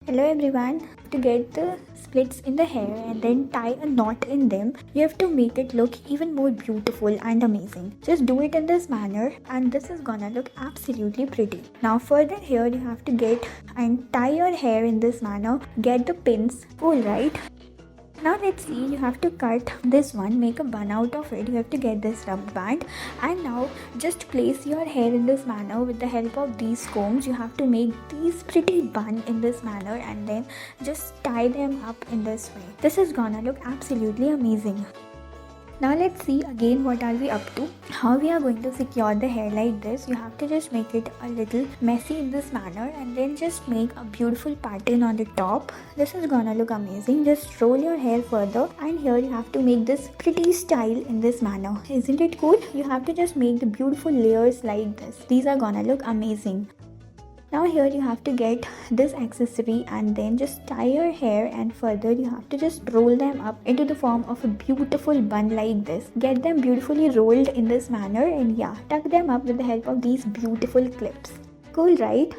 Hello everyone. To get the splits in the hair and then tie a knot in them, you have to make it look even more beautiful and amazing. Just do it in this manner and this is gonna look absolutely pretty. Now further here you have to get and tie your hair in this manner. Get the pins. Cool, right? Now let's see, you have to cut this one, make a bun out of it. You have to get this rubber band and now just place your hair in this manner with the help of these combs. You have to make these pretty bun in this manner and then just tie them up in this way. This is gonna look absolutely amazing. Now let's see again what are we up to. How we are going to secure the hair like this. You have to just make it a little messy in this manner and then just make a beautiful pattern on the top. This is gonna look amazing. Just roll your hair further and here you have to make this pretty style in this manner. Isn't it cool? You have to just make the beautiful layers like this. These are gonna look amazing. Now here you have to get this accessory and then just tie your hair and further you have to just roll them up into the form of a beautiful bun like this. Get them beautifully rolled in this manner and yeah, tuck them up with the help of these beautiful clips. Cool, right?